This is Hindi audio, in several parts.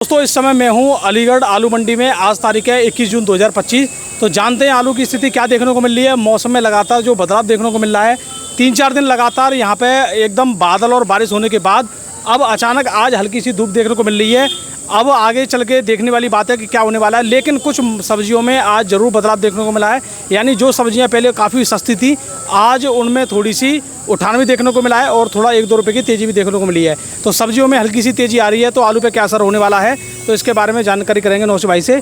दोस्तों इस समय मैं हूं अलीगढ़ आलू मंडी में। आज तारीख है 21 जून 2025। तो जानते हैं आलू की स्थिति क्या देखने को मिल रही है। मौसम में लगातार जो बदलाव देखने को मिल रहा है, 3-4 दिन लगातार यहां पे एकदम बादल और बारिश होने के बाद अब अचानक आज हल्की सी धूप देखने को मिल रही है। अब आगे चल के देखने वाली बात है कि क्या होने वाला है, लेकिन कुछ सब्जियों में आज ज़रूर बदलाव देखने को मिला है। यानी जो सब्जियां पहले काफ़ी सस्ती थी, आज उनमें थोड़ी सी उठान भी देखने को मिला है और थोड़ा 1-2 रुपये की तेज़ी भी देखने को मिली है। तो सब्जियों में हल्की सी तेज़ी आ रही है, तो आलू पे क्या असर होने वाला है, तो इसके बारे में जानकारी करेंगे नौशे भाई से।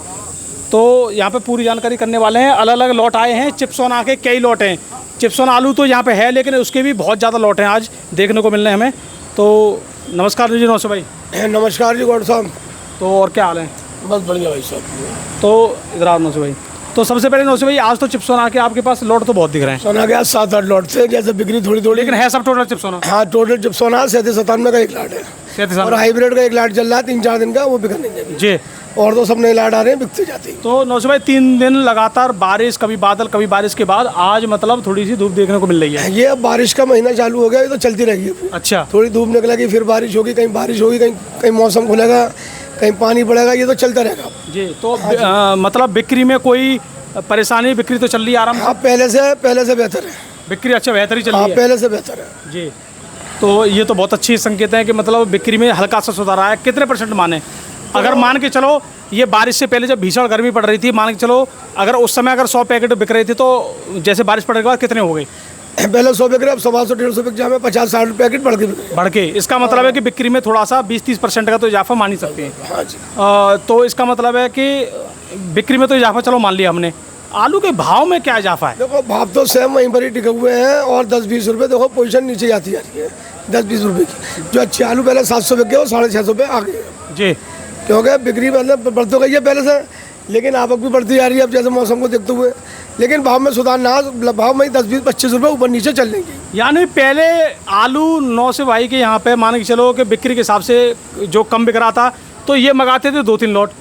तो यहाँ पे पूरी जानकारी करने वाले हैं। अलग अलग लॉट आए हैं, चिप्सोना के कई लॉट हैं। चिप्सोना आलू तो यहाँ पे है, लेकिन उसके भी बहुत ज़्यादा लॉट हैं आज देखने को मिल रहे हैं हमें। तो नमस्कार जी नौशे भाई। नमस्कार जी गौड़ साहब। तो और क्या हाल है? बस बढ़िया भाई साहब। तो इधर आओ नौशे भाई। तो सबसे पहले नौशे भाई, आज तो चिप्सोना के आपके पास लॉट तो बहुत दिख रहे हैं। सोना के 7-8 लॉट थे, जैसे बिक्री थोड़ी थोड़ी, लेकिन है सब टोटल चिप्सोना? हाँ, टोटल चिप्सोना 37-97 का एक लाट है और हाइब्रिड का एक लाट चल रहा है 3-4 दिन का, वो बिकने नहीं देंगे जी। और तो सब नए लाट आ रहे हैं, बिकते जाते हैं। तो नौशे भाई 3 दिन लगातार बारिश, कभी बादल कभी बारिश के बाद आज मतलब थोड़ी सी धूप देखने को मिल रही है। ये अब बारिश का महीना चालू हो गया, ये तो चलती रहेगी। अच्छा। थोड़ी धूप निकलेगी, फिर बारिश होगी, कहीं बारिश होगी, कहीं मौसम खुलेगा, कहीं पानी पड़ेगा, ये तो चलता रहेगा जी। तो मतलब बिक्री में कोई परेशानी? बिक्री तो चल रही है आराम से? हाँ, पहले से बेहतर है बिक्री। अच्छा, बेहतर ही चल रही हाँ, है? पहले से बेहतर है जी। तो ये तो बहुत अच्छी संकेत है कि मतलब बिक्री में हल्का सा सुधार आया है। कितने % माने? अगर मान के चलो ये बारिश से पहले जब भीषण गर्मी पड़ रही थी, मान के चलो अगर उस समय अगर 100 पैकेट बिक रहे थे, तो जैसे बारिश पड़ने के बाद कितने हो गए? पहले 100 बिक रहे, अब 125-150 बिक जाए, 50-60 पैकेट बढ़ के। इसका मतलब है कि बिक्री में थोड़ा सा 20-30% का तो इजाफा मान ही सकते हैं। हाँ जी। तो इसका मतलब है कि बिक्री में तो इजाफा चलो मान लिया हमने। आलू के भाव में क्या इजाफा है? देखो, भाव तो सेम वहीं पर ही टिके हुए हैं और 10-20 रुपये देखो पोजीशन नीचे जाती जा रही है। 10-20 रुपये की जो अच्छे आलू पहले 700 बिक गए, वो 650 रुपये आ गए जी। क्योंकि बिक्री मतलब बढ़ तो गई है पहले से, लेकिन आवक भी बढ़ती जा रही है अब जैसे मौसम को देखते हुए। लेकिन भाव में सुधार ना, भाव में 10-20-25 रुपये ऊपर नीचे चल लेंगे। यानी पहले आलू नौशे भाई के यहाँ पे मान के चलो कि बिक्री के हिसाब से जो कम बिक रहा था, तो ये मंगाते थे 2-3 लॉट।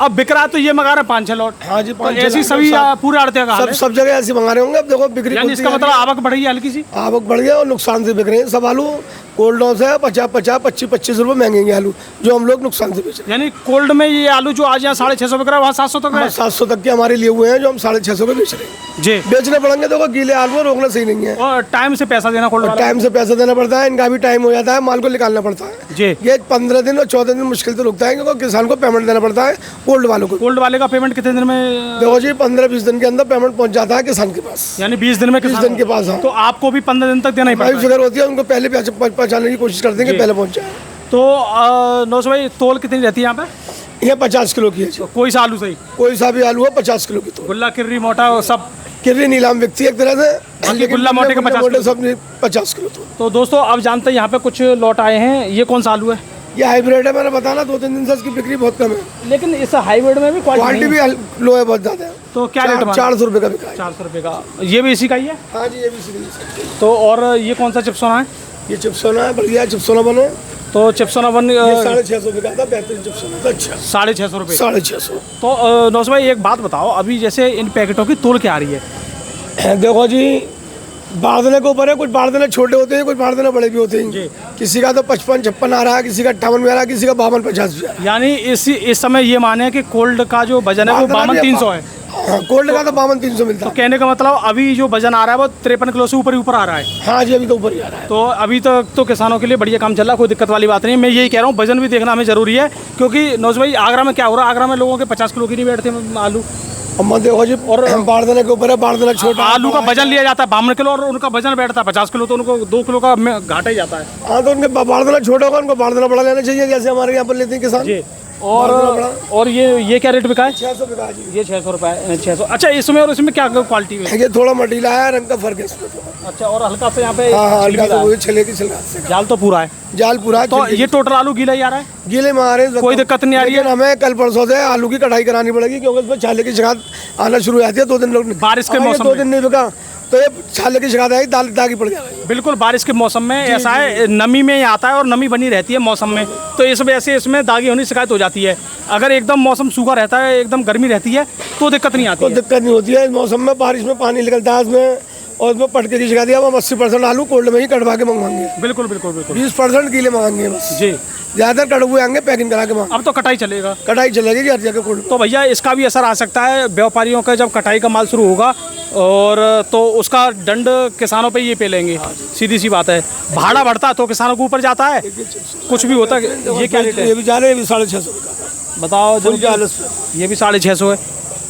अब बिक रहा है तो ये मंगा रहे 5-6 लॉट। हाँ जी, 5-6 ऐसी सभी पूरे आड़ते का सब जगह ऐसे मंगा रहे होंगे। अब देखो बिक्री, यानी इसका मतलब आवक बढ़ी है हल्की सी? आवक बढ़ गया और नुकसान से बिक रहे हैं सब आलू। कोल्ड से 50-25 रुपये महंगे आलू, जो हम लोग नुकसान से बेच रहे हैं। यानी कोल्ड में ये आलू जो आज यहाँ 650 बिक रहा है, वहाँ 700 तक है? 700 तक के हमारे लिए हुए हैं, जो हम 650 के बेच रहे हैं। जी। बेचने पड़ेंगे, देखो गीले आलू रोकना सही नहीं है। और टाइम से पैसा देना कोल्ड वाला? टाइम से पैसा देना पड़ता है, इनका भी टाइम हो जाता है, माल को निकालना पड़ता है जी। ये 15 दिन और 14 दिन मुश्किल से रुकता है, क्योंकि किसान को पेमेंट देना पड़ता है कोल्ड वालों को। कोल्ड वाले का पेमेंट कितने दिन में? देखो जी, 15-20 दिन के अंदर पेमेंट पहुंच जाता है किसान के पास। यानी 20 दिन में? 20 दिन के पास। हाँ, तो आपको भी 15 दिन तक देना ही भाई पड़ता है? फिक्र होती है, उनको पहले पहुँचाने की कोशिश करते हैं कि पहले पहुँच जाए। तो नौशे भाई तोल कितनी रहती है यहाँ पे? ये 50 किलो की है जी। कोई सा आलू सही? कोई सा भी आलू है 50 किलो की। तो गुल्ला किर्री मोटा सब किर्री नीलाम बिकती है एक तरह से, लेकिन गुल्ला मोटे का 50 किलो। सब 50 किलो। तो दोस्तों अब जानते हैं यहाँ पे कुछ लॉट आए हैं। ये कौन सा आलू है? ये हाइब्रिड है, मैंने बताना 2-3 दिन से इसकी बिक्री बहुत कम है, लेकिन इस हाइब्रिड में भी क्वालिटी भी लो है, बहुत ज्यादा है। तो क्या रेट? 400 रुपये का बिका है। 400 रुपये का। ये भी इसी का ही है? हाँ जी, ये भी इसी का है। तो और ये कौन सा चिप्सोना है? ये चिप्सोना है, बढ़िया चिप्सोना बने। तो चिप्सोना बन 650 रुपये का था, बेहतरीन चिप्सोना था। अच्छा, 650 रुपये? 650। तो नौशे भाई एक बात बताओ, अभी जैसे इन पैकेटों की तोल क्या आ रही है? देखो जी, बारदाने के ऊपर है, कुछ बारदाने छोटे होते हैं, कुछ बारदाने बड़े भी होते हैं। किसी का तो 55-56 आ रहा है, किसी का 58 में आ रहा है, किसी का 52-50 भी आ रहा है। यानी इस समय ये माने कि कोल्ड का जो वजन है वो 52-300 है? हाँ, कोल्ड का तो 52-300 मिलता है। तो कहने का मतलब अभी जो वजन आ रहा है वो 53 किलो से ऊपर आ रहा है? हाँ जी, अभी तो ऊपर ही आ रहा है। तो अभी तक तो किसानों के लिए बढ़िया काम चल रहा है, कोई दिक्कत वाली बात नहीं। मैं यही कह रहा हूँ, वजन भी देखना हमें जरूरी है, क्योंकि नौशे भाई आगरा में क्या हो रहा है, आगरा में लोगों के 50 किलो की नहीं बैठते आलू। देखो जी, और बारदाने के ऊपर है, बारदाना छोटा आलू का वजन लिया जाता है 52 किलो और उनका वजन बैठता है 50 किलो, तो उनको 2 किलो का घाटा ही जाता है। हाँ, तो उनके बारदाना छोटा होगा, उनको बारदाना बड़ा लेना चाहिए, जैसे हमारे यहाँ पर लेते हैं किसान जी। और ये क्या रेट बिका है? 600 बिका जी। ये 600 रुपये। 600। अच्छा, इसमें और इसमें क्या क्वालिटी है? ये थोड़ा मटीला है, रंग का फर्क है इसमें तो। अच्छा, और हल्का सा यहाँ पे? हाँ, हल्का सा वही छले की छिलका से। जाल तो पूरा है? जाल पूरा है। तो ये टोटल आलू गीला ही आ रहा है? गीले में आ रहे हैं, कोई दिक्कत नहीं आ रही है? हमें कल परसों से आलू की कटाई करानी पड़ेगी, क्योंकि उसमें छाले की शिकायत आना शुरू हो जाती है। 2 दिन लोग बारिश के मौसम 2 दिन नहीं बिका तो ये छाले की शिकायत आएगी, दागी पड़ जाएगी। बिल्कुल, बारिश के मौसम में ऐसा है, नमी में आता है और नमी बनी रहती है मौसम में, तो इस वजह से इसमें दागी होने की शिकायत हो जाती है। अगर एकदम मौसम सूखा रहता है, एकदम गर्मी रहती है, तो दिक्कत नहीं आती तो दिक्कत नहीं होती है। इस मौसम में बारिश में पानी निकलता है, इसमें और उसमें पटके की जगह दिया, हम 80% आलू कोल्ड में ही कटवा के मंगवाएंगे। बिल्कुल बिल्कुल बिल्कुल 20% गीले मंगाएंगे बस जी। ज़्यादातर कड़वे आएंगे पैकिंग करा के मंगा। अब तो कटाई चलेगा, कटाई चलेगी हर जगह कोल्ड। तो भैया इसका भी असर आ सकता है व्यापारियों का, जब कटाई का माल शुरू होगा और तो उसका दंड किसानों पे ये पे लेंगे। सीधी सी बात है, भाड़ा बढ़ता है तो किसानों के ऊपर जाता है, कुछ भी होता है। ये क्या रेट है? ये भी जा रहे हैं 650 का। बताओ फुल 40। ये भी 650 है।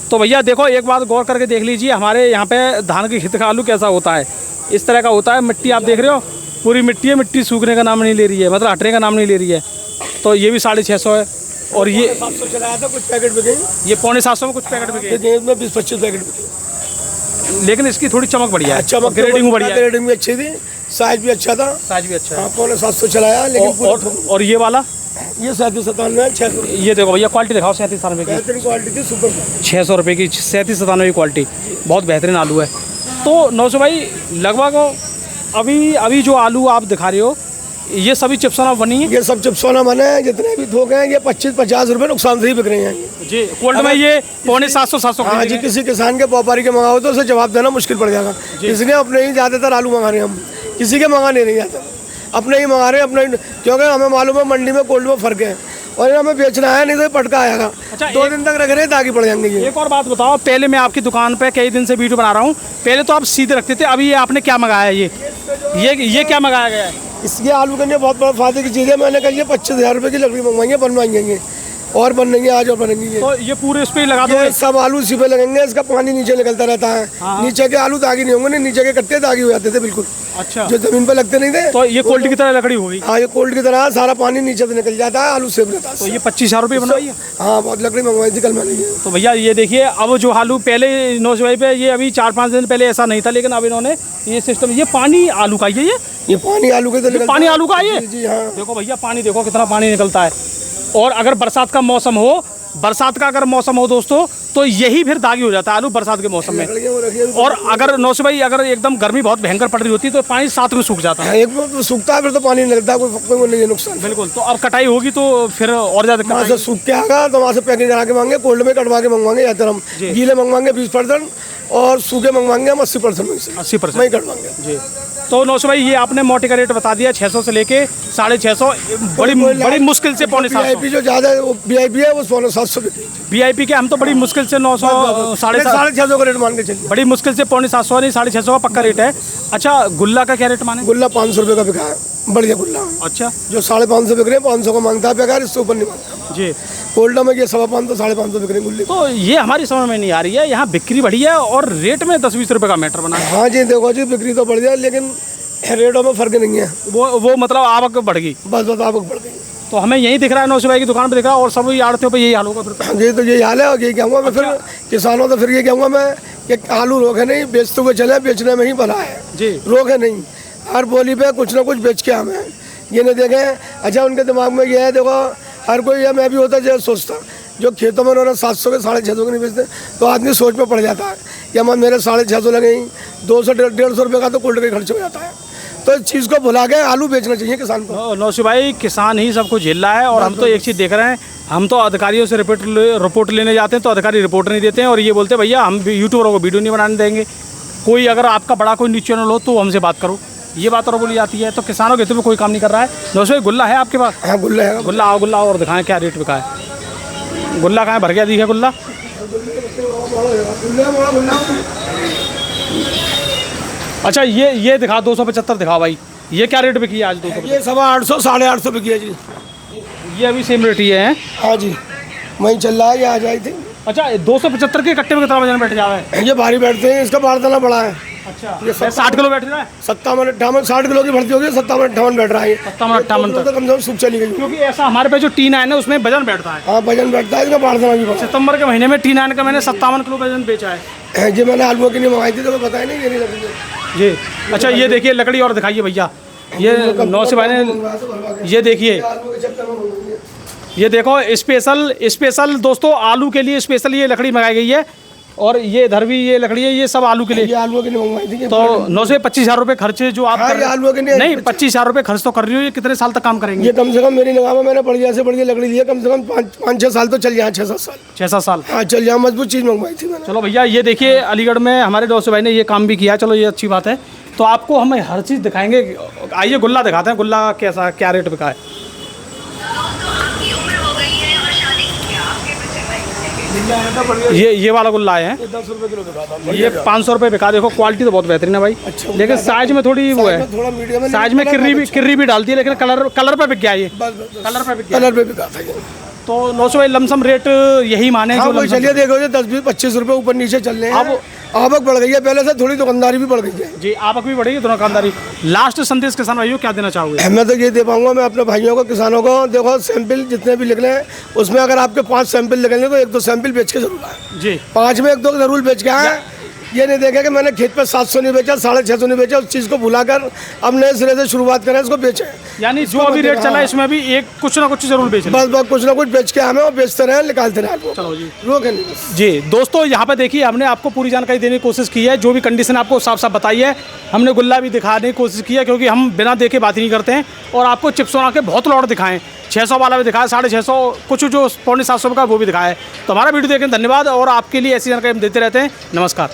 तो भैया देखो एक बात गौर करके देख लीजिए, हमारे यहाँ पे धान के खेत का आलू कैसा होता है, इस तरह का होता है। मिट्टी आप देख रहे हो, पूरी मिट्टी है, मिट्टी सूखने का नाम नहीं ले रही है, मतलब हटने का नाम नहीं ले रही है। तो ये भी 650 है। और ये 700 चलाया था, कुछ पैकेट बिके, ये 750 में कुछ पैकेट बिके, में 20-25 पैकेट बिके। लेकिन इसकी थोड़ी चमक बढ़िया है, अच्छा ग्रेडिंग बढ़िया है, ग्रेडिंग भी अच्छी थी, साइज भी अच्छा था, साइज भी अच्छा है। 750 चलाया। लेकिन और ये वाला, ये 37-97 600। ये देखो भैया क्वालिटी दिखाओ, 37-97 की, बेहतरीन क्वालिटी थी, सुपर। 600 रुपये की 37-97 की क्वालिटी, बहुत बेहतरीन आलू है। तो 900 भाई लगभग अभी जो आलू आप दिखा रहे हो ये सभी चिप्सोना बनी है? ये सब चिप्सोना बने हैं, जितने भी थोक हैं ये 25-50 रुपये नुकसान से ही बिक रहे हैं जी। कोल्ड में ये 750-700। हाँ जी, किसी किसान के व्यापारी के मंगाओ तो उसे जवाब देना मुश्किल पड़ जाएगा। इसलिए अपने ही ज़्यादातर आलू मंगा रहे हैं हम, किसी के मंगा नहीं जाते, अपने ही मंगा रहे हैं अपने, क्योंकि हमें मालूम है मंडी में कोल्ड में फ़र्क है और हमें बेचना है, नहीं तो पटका आएगा। अच्छा, 2 दिन तक रख रहे हैं ताकि पड़ जाएंगे ये। एक और बात बताओ, पहले मैं आपकी दुकान पे कई दिन से वीडियो बना रहा हूँ, पहले तो आप सीधे रखते थे, अभी ये आपने क्या मंगाया है? ये क्या मंगाया गया है? इसके आलू के लिए बहुत बड़ा फायदे की चीज़ है। मैंने कल ये 25,000 रुपये की लकड़ी मंगवाएंगे, बनवाएंगे और बनेंगे आज और बनेंगे ये। तो ये पूरे इस पे लगा दो, सब आलू इसी पे लगेंगे, इसका पानी नीचे निकलता रहता है। हाँ। नीचे के आलू दागी नहीं होंगे, नीचे के कट्टे दागी हो जाते थे बिल्कुल। अच्छा, जो जमीन पे लगते नहीं थे। तो ये कोल्ड की तरह लकड़ी होगी? हाँ, ये कोल्ड की तरह सारा पानी नीचे से निकल जाता है, आलू सेफ रहता है। तो ये 25,000 रुपये बनवाई है? हाँ, बहुत लकड़ी मंगवाई थी कल मैंने ये। तो भैया ये देखिए, अब जो आलू पहले 900 पे, ये अभी 4-5 दिन पहले ऐसा नहीं था, लेकिन अब इन्होंने ये सिस्टम, ये पानी आलू का ही है, ये पानी आलू के तो पानी आलू का है। जी हाँ। देखो भैया पानी देखो कितना पानी निकलता है। और अगर बरसात का मौसम हो, बरसात का अगर मौसम हो दोस्तों, तो यही फिर दागी हो जाता है आलू बरसात के मौसम में। और अगर 900 भाई अगर एकदम गर्मी बहुत भयंकर पड़ रही होती है तो पानी साथ में सूख जाता है। एक तो सूखता है, फिर तो पानी नहीं लगता, कोई नहीं है नुकसान। बिल्कुल। तो अब कटाई होगी तो फिर और ज़्यादा वहाँ से सूख के आएगा तो वहाँ से पैकिंग करा के मांगे, कोल्ड में कटवा के मंगवाएंगे, या हम गीले मंगवाएंगे 20% और सूखे मंगवाएंगे हम 80% में से 80% वही कटवाएंगे जी। तो 900 भाई ये आपने मोटे का रेट बता दिया, 600 से लेके 650, बड़ी मुश्किल से 750। VIP जो ज़्यादा VIP है वो 750 बिकती है। VIP के हम तो बड़ी मुश्किल से 900 650 का रेट मान के चलिए, बड़ी मुश्किल से 750 नहीं 650 का पक्का रेट है। अच्छा, गुल्ला का क्या रेट माने? गुल्ला 500 रुपये का बिका है, बढ़िया गुल्ला। अच्छा, जो 550 बिक रहे हैं, 500 का मांगता है बेकार, इससे ऊपर नहीं मांगता जी। कोल्ड में ये 550 550 बिक रहे हैं गुल्ले। तो ये हमारी समझ में नहीं आ रही है, यहाँ बिक्री बढ़ी है और रेट में 10-20 रुपये का मैटर बना है। हाँ जी, देखो जी बिक्री तो बढ़ जाए लेकिन रेटों में फर्क नहीं है। वो मतलब आवक बढ़ गई, बस आवक बढ़ गई। तो हमें यही दिख रहा है 900 भाई की दुकान पे दिख रहा है, और सब आड़तियों पे यही हाल होगा फिर। ये तो यही हाल है, और यही कहूँगा मैं फिर किसानों तो फिर ये कहूँगा मैं कि आलू रोके नहीं, बेचते हुए चले, बेचने में ही भला है जी। रोके नहीं, हर बोली पे कुछ ना कुछ बेच के हमें ये नहीं देखें। अच्छा, उनके दिमाग में ये है, देखो हर कोई है, मैं भी होता जो सोचता, जो खेतों में उन्होंने 700 के 650 के नहीं बेचते, तो आदमी सोच में पड़ जाता है कि हम मेरे 650 लगे, 200-150 रुपये का तो कोल्ड का खर्च हो जाता है। तो इस चीज़ को भुला के आलू बेचना चाहिए किसान को। 900 भाई किसान ही सबको झेल रहा है, और हम तो एक चीज़ देख रहे हैं, हम तो अधिकारियों से रिपोर्ट लेने जाते हैं तो अधिकारी रिपोर्ट नहीं देते हैं, और ये बोलते हैं भैया हम यूट्यूबरों को वीडियो नहीं बनाने देंगे, कोई अगर आपका बड़ा कोई न्यूज़ चैनल हो तो हमसे बात करो, ये बात और बोली जाती है। तो किसानों के हित में कोई काम नहीं कर रहा है। 900 भाई गुल्ला है आपके पास? हाँ, गुल्ला है। गुल्ला आओ, गुल्ला और दिखाएं क्या रेट बिका है। गुल्ला कहाँ भर गया दिखा गुल्ला? अच्छा, ये दिखा 275 दिखाओ भाई, ये क्या रेट बिकी है आज? 200 ये 850 850 बिकी है जी। ये अभी सेम रेट ही है? हाँ जी, वहीं चल रहा है, ये आ जाई थी। अच्छा, 275 के कट्टे में कितना वजन बैठ जावे? ये भारी बैठते हैं, इसका बारदाना बड़ा है। अच्छा, ये 60 किलो बैठ रहा है? 57-58 60 किलो की भर्ती होगी, 57-58 बैठ रहा है। 57-58 तो कम से कम सूख चली गई, क्योंकि ऐसा हमारे पे जो T9 है उसमें वजन बैठता है। हाँ, वजन बैठता है, इसका बारदाना भी बड़ा। सितंबर के महीने में T9 का मैंने 57 किलो वजन बेचा है जी। मैंने आलुओं की नहीं मंगाई थी तो पता ही नहीं, ये नहीं लगी जी। अच्छा, ये देखिए लकड़ी और दिखाइए भैया, ये 900 भाई ने, ये देखिए, ये देखो स्पेशल दोस्तों आलू के लिए स्पेशल ये लकड़ी मंगाई गई है। और ये इधर भी ये लकड़ी है, ये सब आलू के लिए। ये आलू के लिए मंगवाई थी। तो 9 से 25,000 रुपये खर्चे जो आप हाँ, कर ये आलू के लिए नहीं 25,000 रुपये खर्च तो कर रही हो, ये कितने साल तक काम करेंगे? ये कम से कम मेरी निगाह में मैंने बढ़िया से बढ़िया लकड़ी ली है, कम से कम 5-6 साल तो चल जाए, 6-7 साल। 6-7 साल हाँ चल जाए, मजबूत चीज़ मंगवाई थी मैंने। चलो भैया, ये देखिए अलीगढ़ में हमारे दोस्त भाई ने ये काम भी किया, चलो ये अच्छी बात है। तो आपको हम हर चीज़ दिखाएंगे। आइए गुल्ला दिखाते हैं, गुल्ला कैसा क्या रेट बिका है। ये वाला गुल्ला है 10 रुपये किलो दिखाता हूँ। ये 500 रुपये बिका। देखो क्वालिटी तो बहुत बेहतरीन है भाई, अच्छा, लेकिन साइज में थोड़ी वो है, थोड़ा मीडियम है, साइज में किर्री भी डालती है, लेकिन कलर पे बिक गया ये, बस कलर पे बिक गया। कलर पे बिका था ये। तो 900 भाई लमसम रेट यही माने हाँ जो वही लमसम। चलिए, देखो ये 10-20-25 रुपये ऊपर नीचे चल रहे हैं। अब आवक बढ़ गई है, पहले से थोड़ी दुकानदारी भी बढ़ गई है। जी, आवक भी बढ़ेगी, दोनों दुकानदारी। लास्ट संदेश किसान भाइयों क्या देना चाहोगे? मैं तो ये दे पाऊंगा मैं अपने भाइयों को, किसानों को, देखो सैंपल जितने भी निकले हैं उसमें अगर आपके 5 सैंपल निकलेंगे तो 1-2 सैंपल बेच के जरूर आए। जी, 5 में 1-2 जरूर बेच के आए। ये नहीं देखा कि मैंने खेत पे 700 नहीं बेचा, 650 नहीं बेचा, उस चीज़ को भुलाकर अब नए सिरे से शुरुआत करें, इसको बेचें। यानी जो अभी रेट चला है इसमें भी एक कुछ ना कुछ जरूर बेचना। बस कुछ ना कुछ बेच के हमें और बेचते रहे, निकालते रहे। चलो जी, रोके नहीं बस। जी दोस्तों, यहाँ पे देखिए हमने आपको पूरी जानकारी देने की कोशिश की है, जो भी कंडीशन आपको साफ साफ बताई है। हमने गुल्ला भी दिखाने की कोशिश की है, क्योंकि हम बिना देखे बात ही नहीं करते हैं। और आपको चिप्स बना के बहुत लॉट दिखाएं, 600 वाला भी दिखाया, 650, कुछ जो 750 का वो भी दिखाया है। तो हमारा वीडियो देखने धन्यवाद, और आपके लिए ऐसी जानकारी हम देते रहते हैं। नमस्कार।